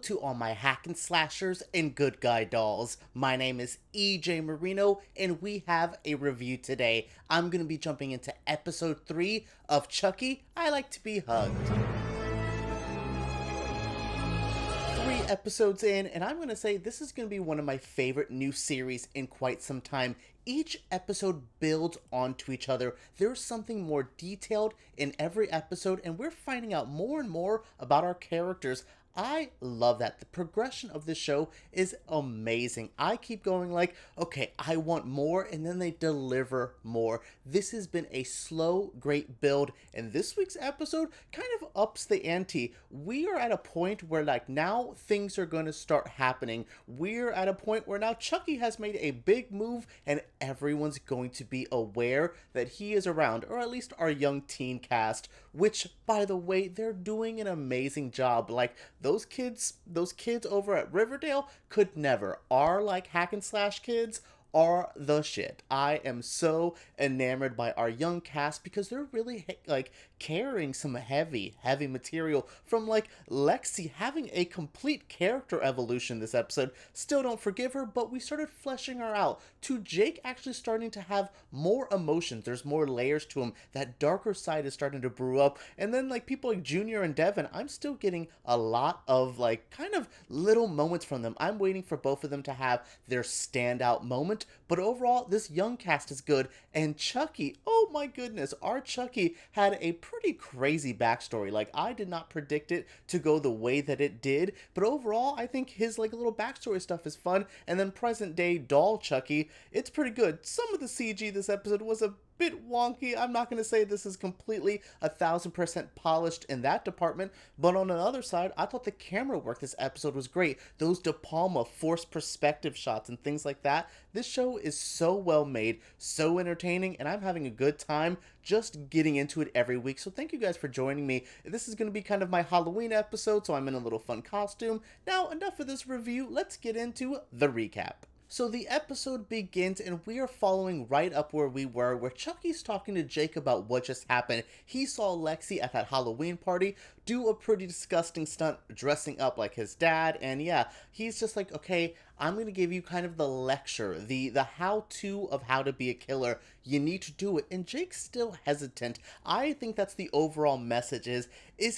to all my hack and slashers and good guy dolls. My name is EJ Marino and we have a review today. I'm going to be jumping into episode 3 of Chucky, I Like to Be Hugged. 3 episodes in, and I'm going to say this is going to be one of my favorite new series in quite some time. Each episode builds onto each other. There's something more detailed in every episode, and we're finding out more and more about our characters. I love that. The progression of this show is amazing. I keep going like, okay, I want more, and then they deliver more. This has been a slow, great build, and this week's episode kind of ups the ante. We are at a point where like now things are going to start happening. We're at a point where now Chucky has made a big move, and everyone's going to be aware that he is around, or at least our young teen cast, which, by the way, they're doing an amazing job. Like, those kids over at Riverdale could never. Our, like, hack and slash kids are the shit. I am so enamored by our young cast because they're really like carrying some heavy material from like Lexy having a complete character evolution this episode. Still don't forgive her, but we started fleshing her out to Jake actually starting to have more emotions. There's more layers to him. That darker side is starting to brew up. And then like people like Junior and Devon, I'm still getting a lot of like kind of little moments from them. I'm waiting for both of them to have their standout moment. But overall, this young cast is good. And Chucky, oh my goodness, our Chucky had a pretty crazy backstory. Like, I did not predict it to go the way that it did. But overall, I think his like little backstory stuff is fun. And then present day doll Chucky, it's pretty good. Some of the CG this episode was a bit wonky. I'm not going to say this is completely 1000% polished in that department, but on the other side, I thought the camera work this episode was great. Those De Palma forced perspective shots and things like that. This show is so well made, so entertaining, and I'm having a good time just getting into it every week. So thank you guys for joining me. This is going to be kind of my Halloween episode, so I'm in a little fun costume. Now, enough of this review. Let's get into the recap. So the episode begins and we are following right up where we were, where Chucky's talking to Jake about what just happened. He saw Lexy at that Halloween party do a pretty disgusting stunt dressing up like his dad, and yeah, he's just like, okay, I'm going to give you kind of the lecture, the how-to of how to be a killer. You need to do it. And Jake's still hesitant. I think that's the overall message is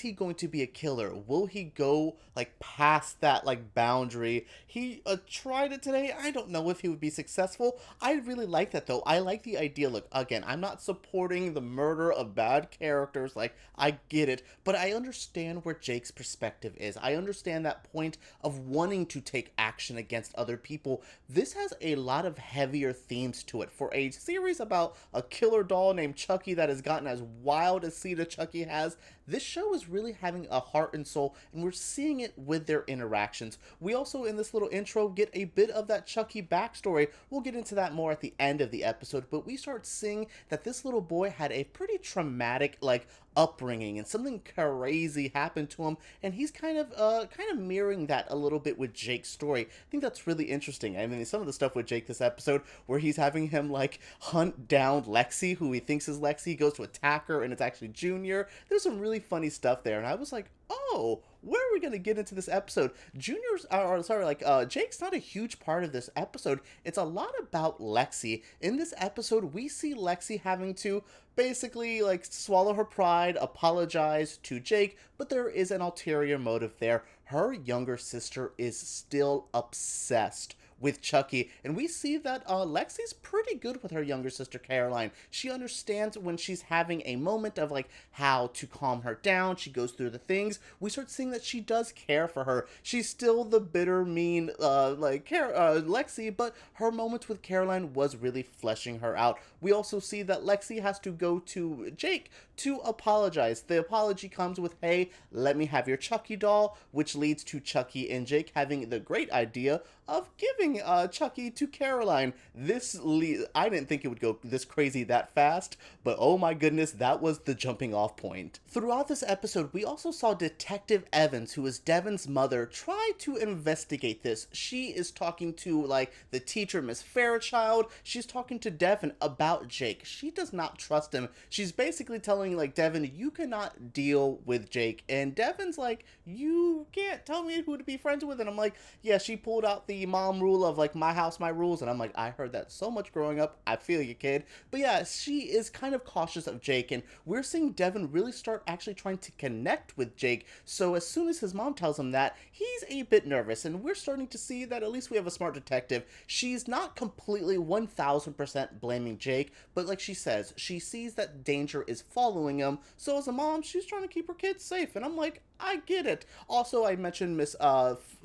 he going to be a killer? Will he go like past that like boundary? He tried it today. I don't know if he would be successful. I really like that though. I like the idea. Look, again, I'm not supporting the murder of bad characters. Like, I get it, but I understand where Jake's perspective is. I understand that point of wanting to take action against other people. This has a lot of heavier themes to it. For a series about a killer doll named Chucky that has gotten as wild as Cedar Chucky has, this show is really having a heart and soul, and we're seeing it with their interactions. We also, in this little intro, get a bit of that Chucky backstory. We'll get into that more at the end of the episode, but we start seeing that this little boy had a pretty traumatic, like, upbringing, and something crazy happened to him, and he's kind of mirroring that a little bit with Jake's story. I think that's really interesting. I mean, some of the stuff with Jake this episode, where he's having him like hunt down Lexy, who he thinks is Lexy, goes to attack her, and it's actually Junior. There's some really funny stuff there, and I was like, oh, where are we going to get into this episode? Jake's not a huge part of this episode. It's a lot about Lexy. In this episode, we see Lexy having to basically like swallow her pride, apologize to Jake, but there is an ulterior motive there. Her younger sister is still obsessed with Chucky, and we see that Lexy's pretty good with her younger sister Caroline. She understands when she's having a moment of like how to calm her down. She goes through the things. We start seeing that she does care for her. She's still the bitter, mean Lexy, but her moments with Caroline was really fleshing her out. We also see that Lexy has to go to Jake to apologize. The apology comes with, hey, let me have your Chucky doll, which leads to Chucky and Jake having the great idea of giving Chucky to Caroline. I didn't think it would go this crazy that fast, but oh my goodness, that was the jumping off point. Throughout this episode, we also saw Detective Evans, who is Devon's mother, try to investigate this. She is talking to, like, the teacher, Miss Fairchild. She's talking to Devon about Jake. She does not trust him. She's basically telling, like, Devon, you cannot deal with Jake. And Devon's like, you can't tell me who to be friends with. And I'm like, yeah, she pulled out the mom rule of, like, my house, my rules. And I'm like, I heard that so much growing up. I feel you, kid. But yeah, she is kind of cautious of Jake. And we're seeing Devon really start actually trying to connect with Jake. So as soon as his mom tells him that, he's a bit nervous. And we're starting to see that at least we have a smart detective. She's not completely 1000% blaming Jake, but like she says, she sees that danger is following him. So as a mom, she's trying to keep her kids safe. And I'm like, I get it. Also, I mentioned Miss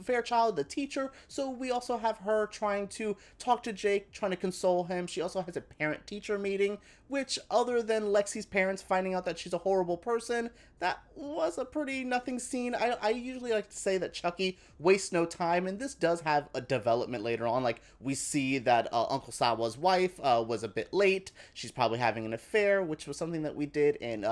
Fairchild, the teacher, so we also have her trying to talk to Jake, trying to console him. She also has a parent-teacher meeting, which, other than Lexy's parents finding out that she's a horrible person, that was a pretty nothing scene. I usually like to say that Chucky wastes no time, and this does have a development later on. Like, we see that Uncle Sawa's wife was a bit late. She's probably having an affair, which was something that we did in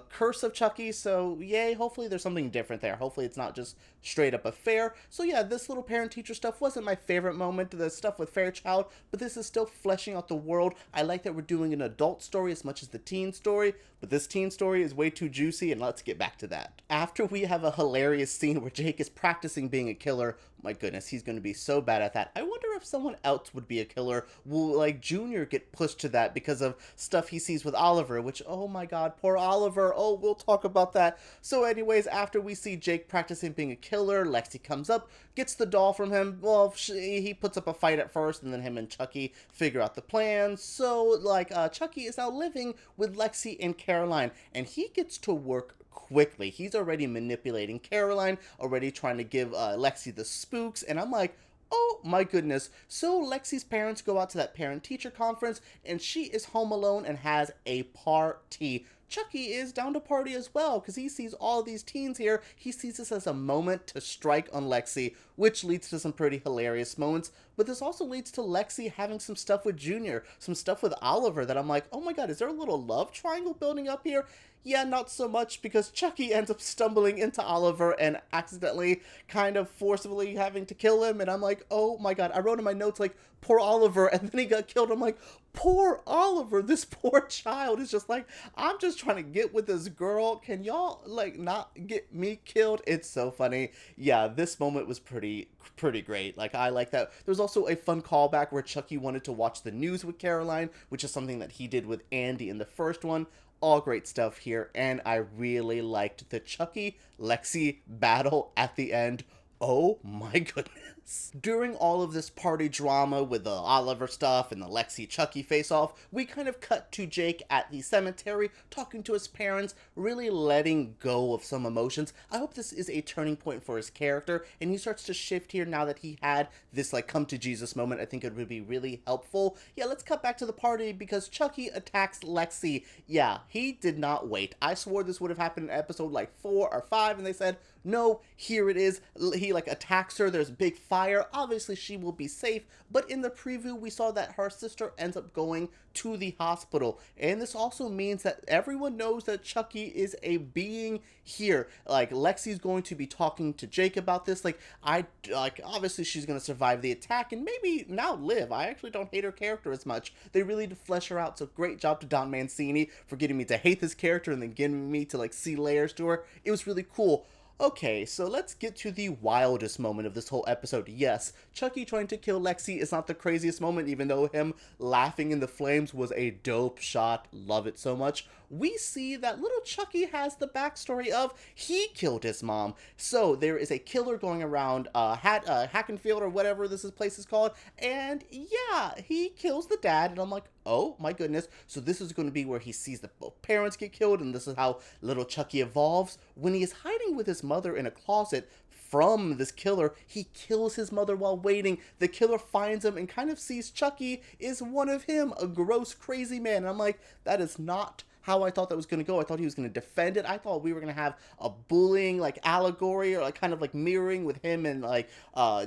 Curse of Chucky, so yay, hopefully there's something different there. Hopefully it's not just straight up affair. So yeah, this little parent-teacher stuff wasn't my favorite moment, the stuff with Fairchild, but this is still fleshing out the world. I like that we're doing an adult story as much as the teen story, but this teen story is way too juicy, and let's get back to that. After we have a hilarious scene where Jake is practicing being a killer, my goodness, he's going to be so bad at that. I wonder if someone else would be a killer. Will, like, Junior get pushed to that because of stuff he sees with Oliver, which, oh my god, poor Oliver. Oh, we'll talk about that. So anyways, after we see Jake practicing being a killer, Lexy comes up, gets the doll from him. Well, he puts up a fight at first, and then him and Chucky figure out the plan. So, like, Chucky is now living with Lexy and Caroline, and he gets to work quickly. He's already manipulating Caroline, already trying to give Lexy the spooks, and I'm like, oh my goodness. So Lexy's parents go out to that parent-teacher conference, and she is home alone and has a party. Chucky is down to party as well, because he sees all these teens here. He sees this as a moment to strike on Lexy, which leads to some pretty hilarious moments. But this also leads to Lexy having some stuff with Junior, some stuff with Oliver that I'm like, oh my god, is there a little love triangle building up here? Yeah, not so much, because Chucky ends up stumbling into Oliver and accidentally kind of forcibly having to kill him, and I'm like, oh my god. I wrote in my notes, like, poor Oliver, and then he got killed. I'm like, poor Oliver, this poor child is just like, I'm just trying to get with this girl. Can y'all, like, not get me killed? It's so funny. Yeah, this moment was pretty great. Like, I like that. There's also a fun callback where Chucky wanted to watch the news with Caroline, which is something that he did with Andy in the first one. All great stuff here, and I really liked the Chucky-Lexy battle at the end. Oh my goodness. During all of this party drama with the Oliver stuff and the Lexy-Chucky face-off, we kind of cut to Jake at the cemetery, talking to his parents, really letting go of some emotions. I hope this is a turning point for his character, and he starts to shift here now that he had this, like, come to Jesus moment. I think it would be really helpful. Yeah, let's cut back to the party, because Chucky attacks Lexy. Yeah, he did not wait. I swore this would have happened in episode, like, 4 or 5, and they said, no, here it is. He, like, attacks her. There's a big fire. Obviously, she will be safe. But in the preview, we saw that her sister ends up going to the hospital. And this also means that everyone knows that Chucky is a being here. Like, Lexy's going to be talking to Jake about this. Like, obviously, she's going to survive the attack and maybe now live. I actually don't hate her character as much. They really did flesh her out. So great job to Don Mancini for getting me to hate this character and then getting me to, like, see layers to her. It was really cool. Okay, so let's get to the wildest moment of this whole episode. Yes, Chucky trying to kill Lexy is not the craziest moment, even though him laughing in the flames was a dope shot. Love it so much. We see that little Chucky has the backstory of he killed his mom. So there is a killer going around Hackenfield or whatever this place is called, and yeah, he kills the dad, and I'm like, oh my goodness. So this is going to be where he sees the both parents get killed, and this is how little Chucky evolves. When he is hiding with his mother in a closet from this killer, he kills his mother while waiting. The killer finds him and kind of sees Chucky is one of him, a gross, crazy man. And I'm like, that is not how I thought that was going to go. I thought he was going to defend it. I thought we were going to have a bullying like allegory or like kind of like mirroring with him and like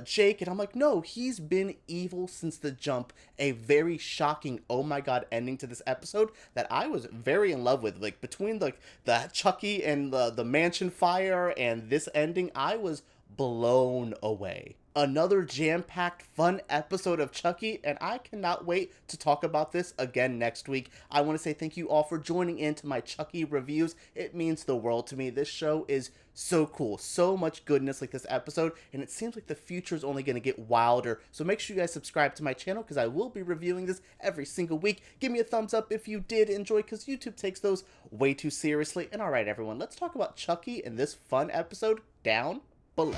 Jake, and I'm like, no, he's been evil since the jump. A very shocking, oh my god, ending to this episode that I was very in love with. Like between the Chucky and the mansion fire and this ending, I was blown away. Another jam-packed, fun episode of Chucky, and I cannot wait to talk about this again next week. I want to say thank you all for joining in to my Chucky reviews. It means the world to me. This show is so cool. So much goodness like this episode, and it seems like the future is only going to get wilder. So make sure you guys subscribe to my channel because I will be reviewing this every single week. Give me a thumbs up if you did enjoy because YouTube takes those way too seriously. And alright everyone, let's talk about Chucky in this fun episode down below.